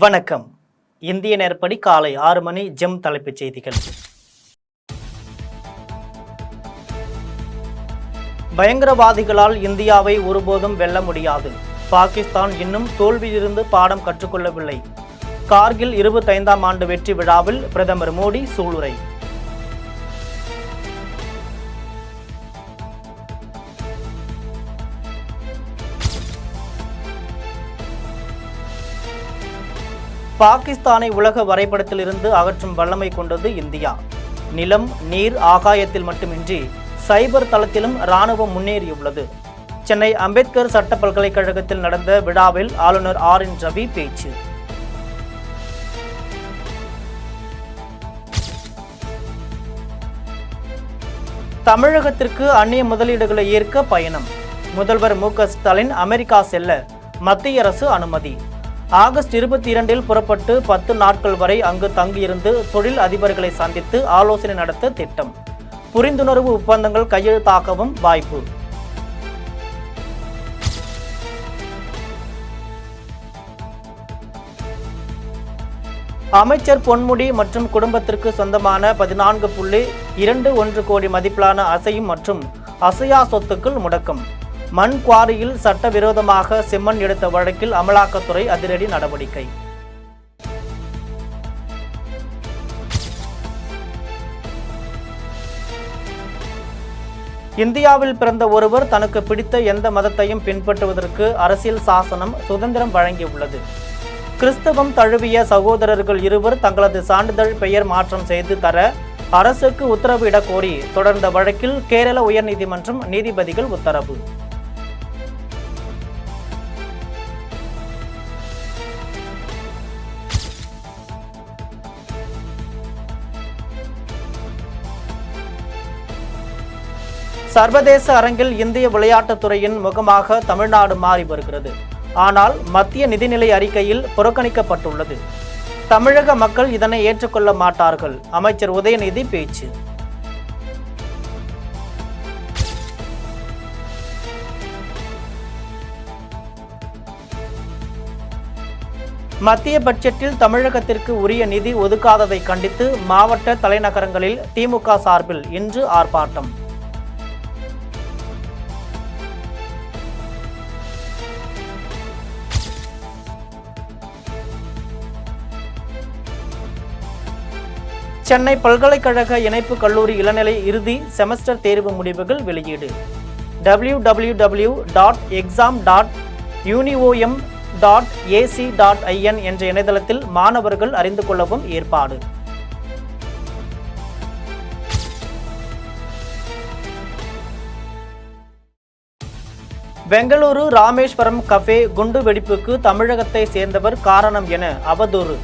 வணக்கம். இந்திய நேரப்படி காலை 6 மணி. ஜெம் தலைப்புச் செய்திகள். பயங்கரவாதிகளால் இந்தியாவை ஒருபோதும் வெல்ல முடியாது. பாகிஸ்தான் இன்னும் தோல்வியிலிருந்து பாடம் கற்றுக்கொள்ளவில்லை. கார்கில் 25ஆம் ஆண்டு வெற்றி விழாவில் பிரதமர் மோடி சூளுரை. பாகிஸ்தானை உலக வரைபடத்திலிருந்து அகற்றும் வல்லமை கொண்டது இந்தியா. நிலம், நீர், ஆகாயத்தில் மட்டுமின்றி சைபர் தளத்திலும் இராணுவம் முன்னேறியுள்ளது. சென்னை அம்பேத்கர் சட்ட பல்கலைக்கழகத்தில் நடந்த விழாவில் ஆளுநர் RN ரவி பேச்சு. தமிழகத்திற்கு அந்நிய முதலீடுகளை ஏற்க பயணம். முதல்வர் MK ஸ்டாலின் அமெரிக்கா செல்ல மத்திய அரசு அனுமதி. ஆகஸ்ட் 22 புறப்பட்டு 10 நாட்கள் வரை அங்கு தங்கியிருந்து தொழில் அதிபர்களை சந்தித்து ஆலோசனை நடத்த திட்டம். புரிந்துணர்வு ஒப்பந்தங்கள் கையெழுத்தாகவும் வாய்ப்பு. அமைச்சர் பொன்முடி மற்றும் குடும்பத்திற்கு சொந்தமான 14.21 கோடி மதிப்பிலான அசையும் மற்றும் அசையா சொத்துக்கள் முடக்கம். மண் குவாரியில் சட்டவிரோதமாக செம்மண் எடுத்த வழக்கில் அமலாக்கத்துறை அதிரடி நடவடிக்கை. இந்தியாவில் பிறந்த ஒருவர் தனக்கு பிடித்த எந்த மதத்தையும் பின்பற்றுவதற்கு அரசியல் சாசனம் சுதந்திரம் வழங்கியுள்ளது. கிறிஸ்தவம் தழுவிய சகோதரர்கள் இருவர் தங்களது சான்றிதழ் பெயர் மாற்றம் செய்து தர அரசுக்கு உத்தரவிடக் கோரி தொடர்ந்த வழக்கில் கேரள உயர்நீதிமன்றம் நீதிபதிகள் உத்தரவு. சர்வதேச அரங்கில் இந்திய விளையாட்டுத் துறையின் முகமாக தமிழ்நாடு மாறி வருகிறது. ஆனால் மத்திய நிதிநிலை அறிக்கையில் புறக்கணிக்கப்பட்டுள்ளது. தமிழக மக்கள் இதனை ஏற்றுக்கொள்ள மாட்டார்கள். அமைச்சர் உதயநிதி பேச்சு. மத்திய பட்ஜெட்டில் தமிழகத்திற்கு உரிய நிதி ஒதுக்காததை கண்டித்து மாவட்ட தலைநகரங்களில் திமுக சார்பில் இன்று ஆர்ப்பாட்டம். சென்னை பல்கலைக்கழக இணைப்பு கல்லூரி இளநிலை இறுதி செமஸ்டர் தேர்வு முடிவுகள் வெளியீடு. www.exam.uniom.ac.in என்ற இணையதளத்தில் மாணவர்கள் அறிந்து கொள்ளவும் ஏற்பாடு. பெங்களூரு ராமேஸ்வரம் கஃபே குண்டு வெடிப்புக்கு தமிழகத்தை சேர்ந்தவர் காரணம் என அவதூறு.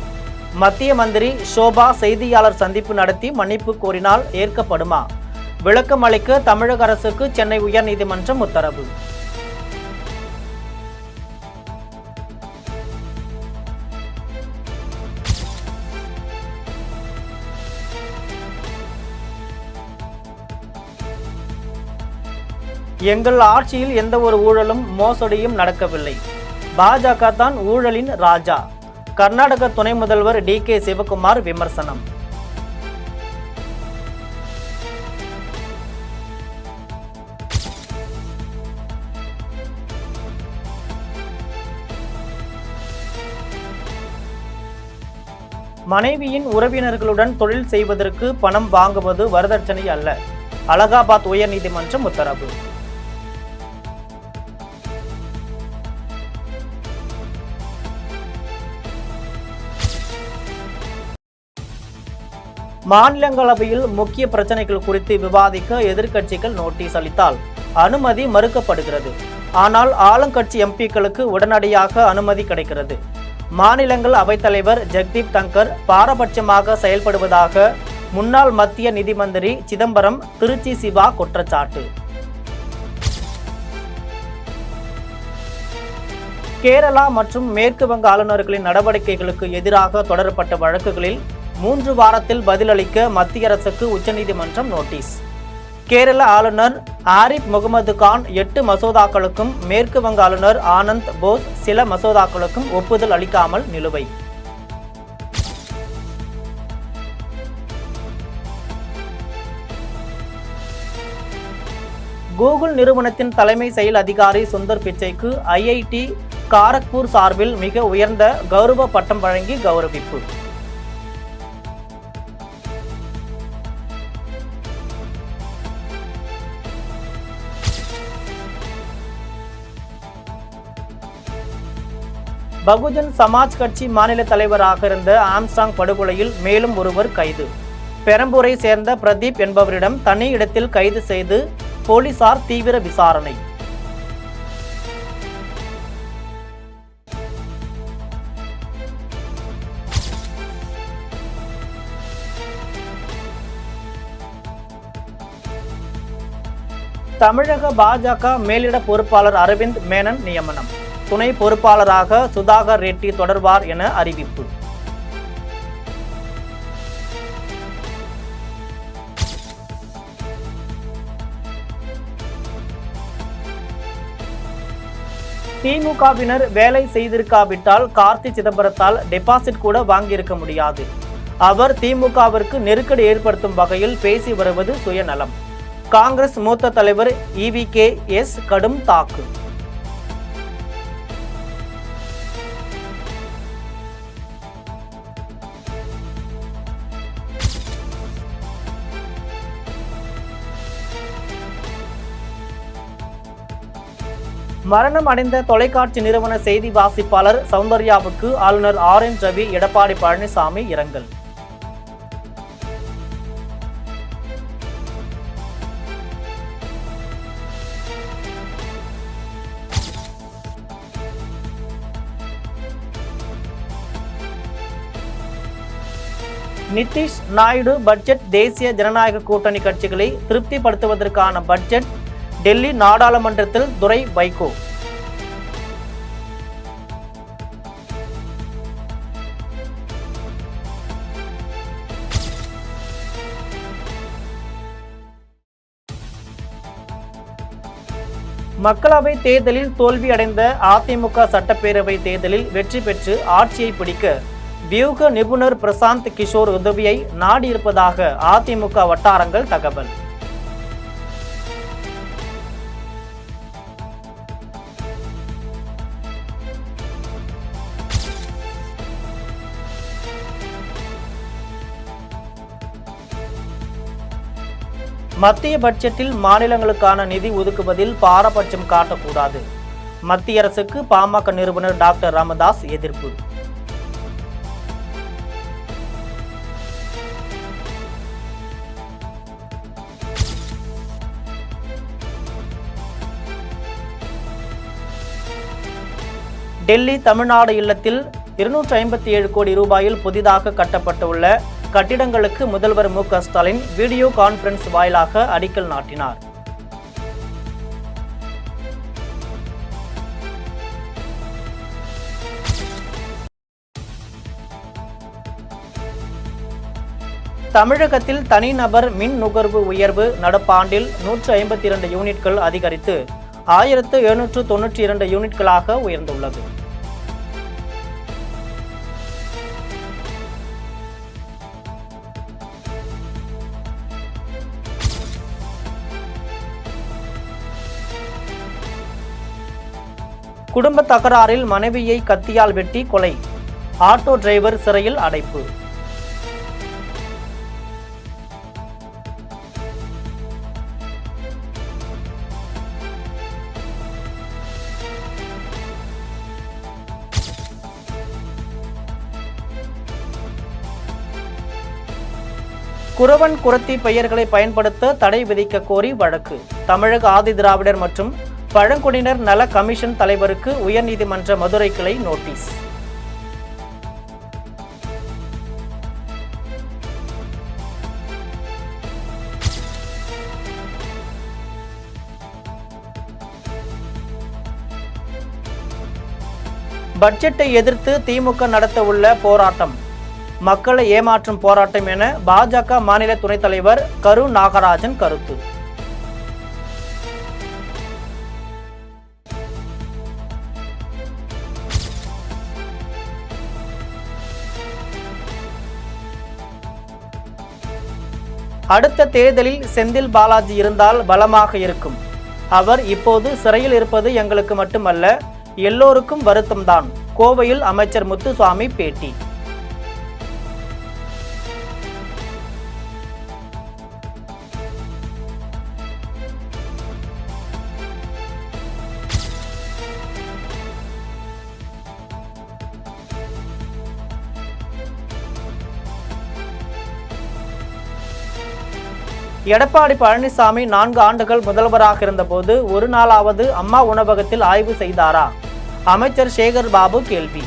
மத்திய மந்திரி ஷோபா செய்தியாளர் சந்திப்பு நடத்தி மன்னிப்பு கோரினால் ஏற்கப்படுமா? விளக்கம் அளிக்க தமிழக அரசுக்கு சென்னை உயர்நீதிமன்றம் உத்தரவு. எங்கள் ஆட்சியில் எந்த ஒரு ஊழலும் மோசடியும் நடக்கவில்லை. பாஜக தான் ஊழலின் ராஜா. கர்நாடக துணை முதல்வர் DK சிவகுமார் விமர்சனம். மனைவியின் உறவினர்களுடன் தொழில் செய்வதற்கு பணம் வாங்குவது வரதட்சணை அல்ல. அலகாபாத் உயர்நீதிமன்றம் உத்தரவு. மாநிலங்களவையில் முக்கிய பிரச்சனைகள் குறித்து விவாதிக்க எதிர்க்கட்சிகள் நோட்டீஸ் அளித்தால் அனுமதி மறுக்கப்படுகிறது. ஆனால் ஆளுங்கட்சி MPக்களுக்கு உடனடியாக அனுமதி கிடைக்கிறது. மாநிலங்கள் அவைத்தலைவர் ஜெக்தீப் தங்கர் பாரபட்சமாக செயல்படுவதாக முன்னாள் மத்திய நிதி மந்திரி சிதம்பரம் திருச்சி சிவா குற்றச்சாட்டு. கேரளா மற்றும் மேற்கு வங்க ஆளுநர்களின் நடவடிக்கைகளுக்கு எதிராக தொடரப்பட்ட வழக்குகளில் 3 வாரத்தில் பதிலளிக்க மத்திய அரசுக்கு உச்சநீதிமன்றம் நோட்டீஸ். கேரள ஆளுநர் ஆரிப் முகமது கான் 8 மசோதாக்களுக்கும் மேற்கு வங்க ஆளுநர் ஆனந்த் போஸ் சில மசோதாக்களுக்கும் ஒப்புதல் அளிக்காமல் நிலுவை. கூகுள் நிறுவனத்தின் தலைமை செயல் அதிகாரி சுந்தர் பிச்சைக்கு ஐஐடி காரக்பூர் சார்பில் மிக உயர்ந்த கௌரவ பட்டம் வழங்கி கௌரவிப்பு. பகுஜன் சமாஜ் கட்சி மாநில தலைவராக இருந்த ஆம்ஸ்ட்ராங் படுகொலையில் மேலும் ஒருவர் கைது. பெரம்பூரை சேர்ந்த பிரதீப் என்பவரிடம் தனி இடத்தில் கைது செய்து போலீசார் தீவிர விசாரணை. தமிழக பாஜக மேலிட பொறுப்பாளர் அரவிந்த் மேனன் நியமனம். துணை பொறுப்பாளராக சுதாகர் ரெட்டி தொடர்வார் என அறிவிப்பு. திமுகவினர் வேலை செய்திருக்காவிட்டால் கார்த்தி சிதம்பரத்தால் டெபாசிட் கூட வாங்கியிருக்க முடியாது. அவர் திமுகவிற்கு நெருக்கடி ஏற்படுத்தும் வகையில் பேசி வருவது சுயநலம். காங்கிரஸ் மூத்த தலைவர் EVKS கடும் தாக்கு. மரணம் அடைந்த தொலைக்காட்சி நிறுவன செய்தி வாசிப்பாளர் சௌந்தர்யாவுக்கு ஆளுநர் RN ரவி, எடப்பாடி பழனிசாமி இரங்கல். நிதிஷ் நாயுடு பட்ஜெட் தேசிய ஜனநாயக கூட்டணி கட்சிகளை திருப்திப்படுத்துவதற்கான பட்ஜெட். டெல்லி நாடாளுமன்றத்தில் துரை வைகோ. மக்களவை தேர்தலில் தோல்வியடைந்த அதிமுக சட்டப்பேரவை தேர்தலில் வெற்றி பெற்று ஆட்சியை பிடிக்க வியூக நிபுணர் பிரசாந்த் கிஷோர் உதவியை நாடியிருப்பதாக அதிமுக வட்டாரங்கள் தகவல். மத்திய பட்ஜெட்டில் மாநிலங்களுக்கான நிதி ஒதுக்குவதில் பாரபட்சம் காட்டக்கூடாது. மத்திய அரசுக்கு பாமக நிறுவனர் டாக்டர் ராமதாஸ் எதிர்ப்பு. டெல்லி தமிழ்நாடு இல்லத்தில் 257 கோடி ரூபாயில் புதிதாக கட்டப்பட்டுள்ள கட்டிடங்களுக்கு முதல்வர் மு.க. ஸ்டாலின் வீடியோ கான்பரன்ஸ் வாயிலாக அடிக்கல் நாட்டினார். தமிழகத்தில் தனிநபர் மின் நுகர்வு உயர்வு நடப்பாண்டில் 152 யூனிட்கள் அதிகரித்து 1792 யூனிட்களாக உயர்ந்துள்ளது. குடும்ப தகராறில் மனைவியை கத்தியால் வெட்டி கொலை. ஆட்டோ டிரைவர் சிறையில் அடைப்பு. குறவன் குறத்தி பெயர்களை பயன்படுத்த தடை விதிக்க கோரி வழக்கு. தமிழக ஆதி திராவிடர் மற்றும் பழங்குடியினர் நல கமிஷன் தலைவருக்கு உயர்நீதிமன்ற மதுரை கிளை நோட்டீஸ். பட்ஜெட்டை எதிர்த்து திமுக நடத்த உள்ள போராட்டம் மக்களை ஏமாற்றும் போராட்டம் என பாஜக மாநில துணைத் தலைவர் கரு நாகராஜன் கருத்து. அடுத்த தேர்தலில் செந்தில் பாலாஜி இருந்தால் பலமாக இருக்கும். அவர் இப்போது சிறையில் இருப்பது எங்களுக்கு மட்டுமல்ல, எல்லோருக்கும் வருத்தம்தான். கோவையில் அமைச்சர் முத்துசாமி பேட்டி. எடப்பாடி பழனிசாமி 4 ஆண்டுகள் முதல்வராக இருந்தபோது ஒரு நாளாவது அம்மா உணவகத்தில் ஆய்வு செய்தாரா? அமைச்சர் சேகர் பாபு கேள்வி.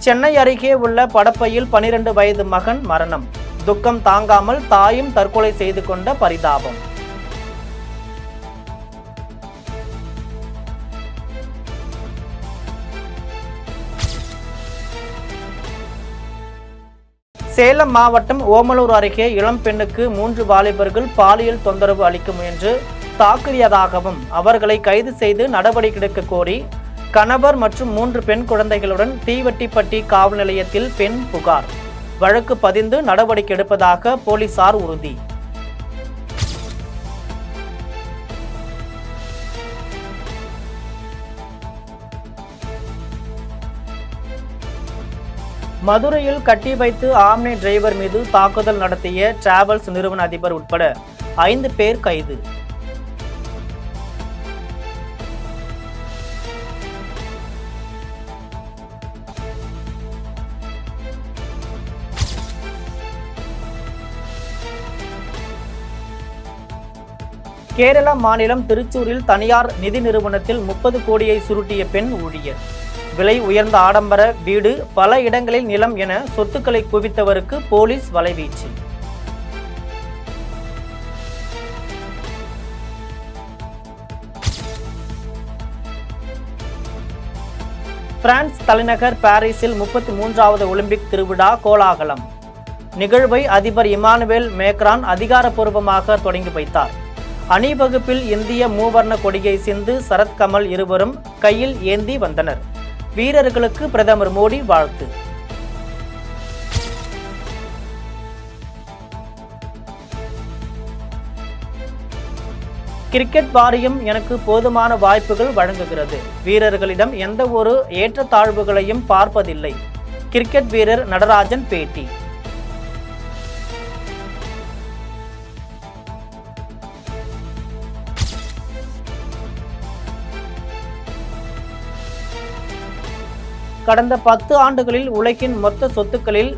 சென்னை அருகே உள்ள படப்பையில் 12 வயது மகன் மரணம். துக்கம் தாங்காமல் தாயும் தற்கொலை செய்து கொண்ட பரிதாபம். சேலம் மாவட்டம் ஓமலூர் அருகே இளம் பெண்ணுக்கு 3 வாலிபர்கள் பாலியல் தொந்தரவு அளிக்க முயன்று தாக்கியதாகவும் அவர்களை கைது செய்து நடவடிக்கை எடுக்க கோரி கணவர் மற்றும் 3 பெண் குழந்தைகளுடன் தீவட்டிப்பட்டி காவல் நிலையத்தில் பெண் புகார். வழக்கு பதிந்து நடவடிக்கை எடுப்பதாக போலீசார் உறுதி. மதுரையில் கட்டி வைத்து ஆம்னி டிரைவர் மீது தாக்குதல் நடத்திய டிராவல்ஸ் நிறுவன அதிபர் உட்பட 5 பேர் கைது. கேரள மாநிலம் திருச்சூரில் தனியார் நிதி நிறுவனத்தில் 30 கோடியை சுருட்டிய பெண் ஊழியர். விலை உயர்ந்த ஆடம்பர வீடு, பல இடங்களில் நிலம் என சொத்துக்களை குவித்தவருக்கு போலீஸ் வலைவீச்சு. பிரான்ஸ் தலைநகர் பாரிஸில் 33வது ஒலிம்பிக் திருவிழா கோலாகலம். நிகழ்வை அதிபர் இமானுவேல் மேக்ரான் அதிகாரப்பூர்வமாக தொடங்கி வைத்தார். அணிவகுப்பில் இந்திய மூவர்ண கொடியை சிந்து, சரத்கமல் இருவரும் கையில் ஏந்தி வந்தனர். வீரர்களுக்கு பிரதமர் மோடி வாழ்த்து. கிரிக்கெட் வாரியம் எனக்கு போதுமான வாய்ப்புகள் வழங்குகிறது. வீரர்களிடம் எந்த ஒரு ஏற்றத்தாழ்வுகளையும் பார்ப்பதில்லை. கிரிக்கெட் வீரர் நடராஜன் பேட்டி. கடந்த 10 ஆண்டுகளில் உலகின் மொத்த சொத்துக்களில்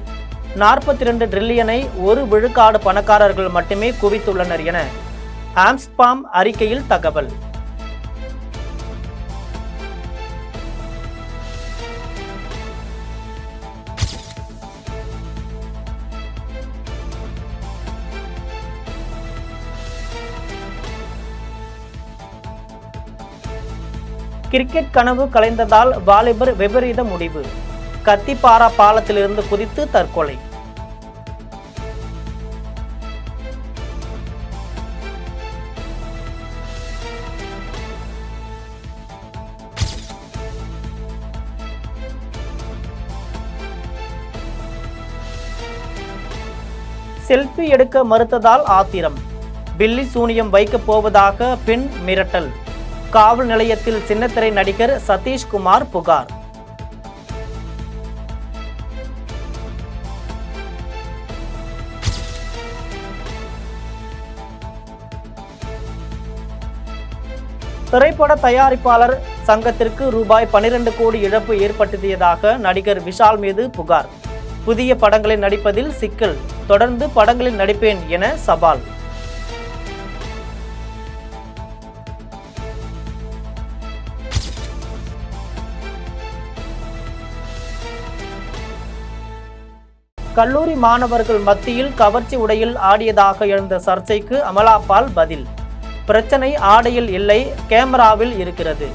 42 டிரில்லியனை 1 விழுக்காடு பணக்காரர்கள் மட்டுமே குவித்துள்ளனர் என ஆம்ஸ்பாம் அறிக்கையில் தகவல். கிரிக்கெட் கனவு கலைந்ததால் வாலிபர் விபரீத முடிவு. கத்திப்பாரா பாலத்திலிருந்து குதித்து தற்கொலை. செல்ஃபி எடுக்க மறுத்ததால் ஆத்திரம். பில்லி சூனியம் வைக்கப் போவதாக பெண் மிரட்டல். காவல் நிலையத்தில் சின்னத்திரை நடிகர் சதீஷ்குமார் புகார். திரைப்பட தயாரிப்பாளர் சங்கத்திற்கு ரூபாய் 12 கோடி இழப்பு ஏற்படுத்தியதாக நடிகர் விஷால் மீது புகார். புதிய படங்களில் நடிப்பதில் சிக்கல், தொடர்ந்து படங்களில் நடிப்பேன் என சவால். கல்லூரி மாணவர்கள் மத்தியில் கவர்ச்சி உடையில் ஆடியதாக எழுந்த சர்ச்சைக்கு அமலாபால் பதில். பிரச்சனை ஆடையில் இல்லை, கேமராவில் இருக்கிறது.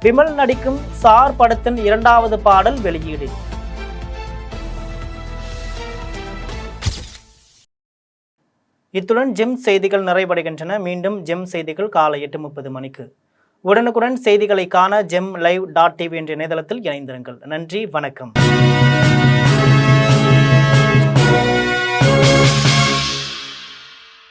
விமல் நடிக்கும் சார் படத்தின் 2வது பாடல் வெளியீடு. இத்துடன் ஜெம் செய்திகள் நிறைவடைகின்றன. மீண்டும் ஜெம் செய்திகள் காலை 8:30 மணிக்கு. உடனுக்குடன் செய்திகளை காண GemLive.tv என்ற இணையதளத்தில் இணைந்திருங்கள். நன்றி, வணக்கம்.